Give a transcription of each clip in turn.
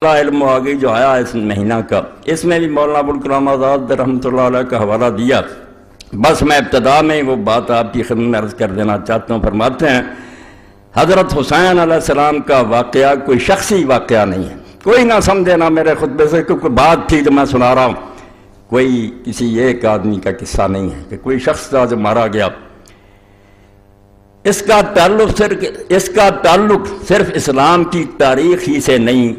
علم آ گئی جو آیا اس مہینہ کا، اس میں بھی مولانا ابوالکلام آزاد رحمۃ اللہ علیہ کا حوالہ دیا۔ بس میں ابتدا میں وہ بات آپ کی خدمت میں عرض کر دینا چاہتا ہوں۔ فرماتے ہیں حضرت حسین علیہ السلام کا واقعہ کوئی شخصی واقعہ نہیں ہے، کوئی نہ سمجھے نہ میرے خطبے سے کوئی بات تھی جو میں سنا رہا ہوں، کوئی کسی ایک آدمی کا قصہ نہیں ہے کہ کوئی شخص تھا جو مارا گیا۔ اس کا تعلق صرف اسلام کی تاریخ ہی سے نہیں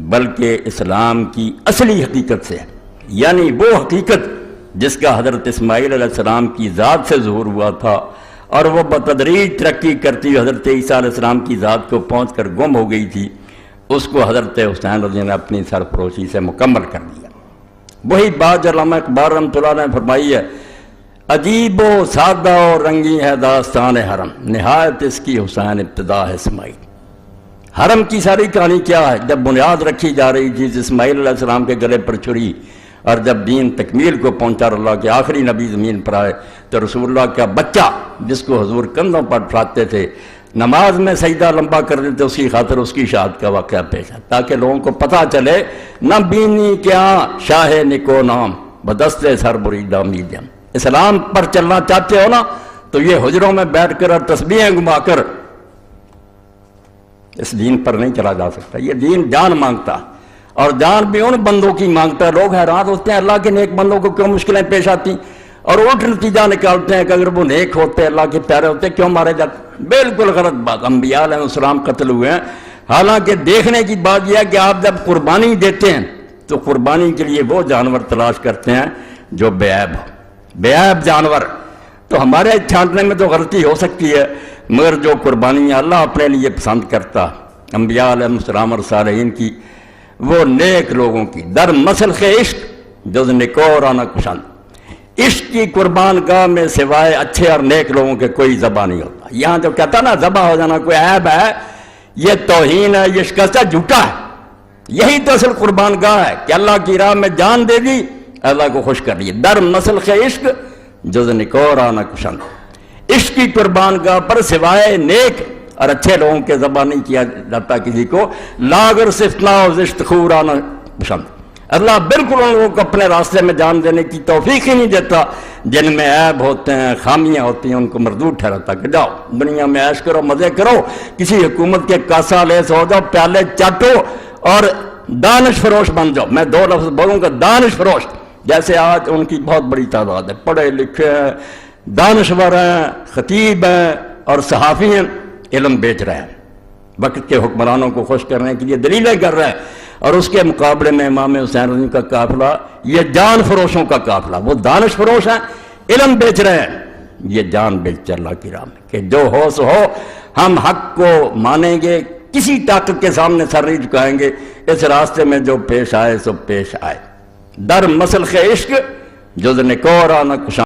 بلکہ اسلام کی اصلی حقیقت سے ہے، یعنی وہ حقیقت جس کا حضرت اسماعیل علیہ السلام کی ذات سے ظہور ہوا تھا اور وہ بتدریج ترقی کرتی ہوئی حضرت عیسیٰ علیہ السلام کی ذات کو پہنچ کر گم ہو گئی تھی، اس کو حضرت حسین رضی اللہ عنہ نے اپنی سرفروشی سے مکمل کر دیا۔ وہی بات جو علامہ اقبال رحمۃ اللہ نے فرمائی ہے، عجیب و سادہ و رنگی ہے داستان حرم، نہایت اس کی حسین ابتدا ہے اسماعیل۔ حرم کی ساری کہانی کیا ہے؟ جب بنیاد رکھی جا رہی تھی اسماعیل علیہ السلام کے گلے پر چھری، اور جب دین تکمیل کو پہنچا اور اللہ کے آخری نبی زمین پر آئے تو رسول اللہ کا بچہ جس کو حضور کندھوں پر اٹھاتے تھے، نماز میں سجدہ لمبا کر دیتے، اس کی خاطر اس کی شہادت کا واقعہ پیش ہے تاکہ لوگوں کو پتہ چلے نہ بینی کیا شاہ نکو نام بدست سر بریدہ میدم۔ اسلام پر چلنا چاہتے ہو نا تو یہ حجروں میں بیٹھ کر اور تسبیحیں گما کر اس دین پر نہیں چلا جا سکتا۔ یہ دین جان مانگتا، اور جان بھی ان بندوں کی مانگتا ہے۔ لوگ حیران ہوتے ہیں اللہ کے نیک بندوں کو کیوں مشکلیں پیش آتی، اور الٹ نتیجہ نکالتے ہیں کہ اگر وہ نیک ہوتے اللہ کے پیارے ہوتے کیوں مارے جاتے۔ بالکل غلط بات۔ انبیاء علیہ السلام قتل ہوئے ہیں، حالانکہ دیکھنے کی بات یہ ہے کہ آپ جب قربانی دیتے ہیں تو قربانی کے لیے وہ جانور تلاش کرتے ہیں جو بے عیب ہو، بے عیب جانور۔ تو ہمارے چھانٹنے میں تو غلطی ہو سکتی ہے، مگر جو قربانیاں اللہ اپنے لیے پسند کرتا انبیاء علیہ السلام اور صالحین کی، وہ نیک لوگوں کی در مسلخ عشق جز نکورانا کشند، عشق کی قربان گاہ میں سوائے اچھے اور نیک لوگوں کے کوئی ذبح نہیں ہوتا۔ یہاں جو کہتا نا ذبح ہو جانا کوئی عیب ہے، یہ توہین ہے، یہ شکست ہے، جھوٹا ہے۔ یہی تو اصل قربان گاہ ہے کہ اللہ کی راہ میں جان دے دی، اللہ کو خوش کر لیے۔ در مسلخ عشق جز نکورانا کشند، عشق کی قربان گاہ پر سوائے نیک اور اچھے لوگوں کے ذبح نہیں کیا جاتا کسی کو۔ لاگر صفتنا و زشت خورانا پسند، اللہ بالکل ان لوگوں کو اپنے راستے میں جان دینے کی توفیق ہی نہیں دیتا جن میں عیب ہوتے ہیں، خامیاں ہوتی ہیں، ان کو مردود ٹھہراتا کہ جاؤ دنیا میں عیش کرو، مزے کرو، کسی حکومت کے کاسا لیس ہو جاؤ، پیالے چاٹو اور دانش فروش بن جاؤ۔ میں دو لفظ بولوں گا، دانش فروش۔ جیسے آج ان کی بہت بڑی تعداد ہے، پڑھے لکھے ہیں، دانشور ہیں، خطیب ہیں اور صحافی ہیں، علم بیچ رہے ہیں، وقت کے حکمرانوں کو خوش کرنے کے لیے دلیلیں کر رہے ہیں، اور اس کے مقابلے میں امام حسین رضی کا قافلہ یہ جان فروشوں کا قافلہ، وہ دانش فروش ہیں، علم بیچ رہے ہیں، یہ جان بیچ اللہ کی راہ میں کہ جو ہو سو ہو، ہم حق کو مانیں گے، کسی طاقت کے سامنے سر نہیں جھکائیں گے، اس راستے میں جو پیش آئے سو پیش آئے۔ در مسلخ عشق جز نکورانا کشند۔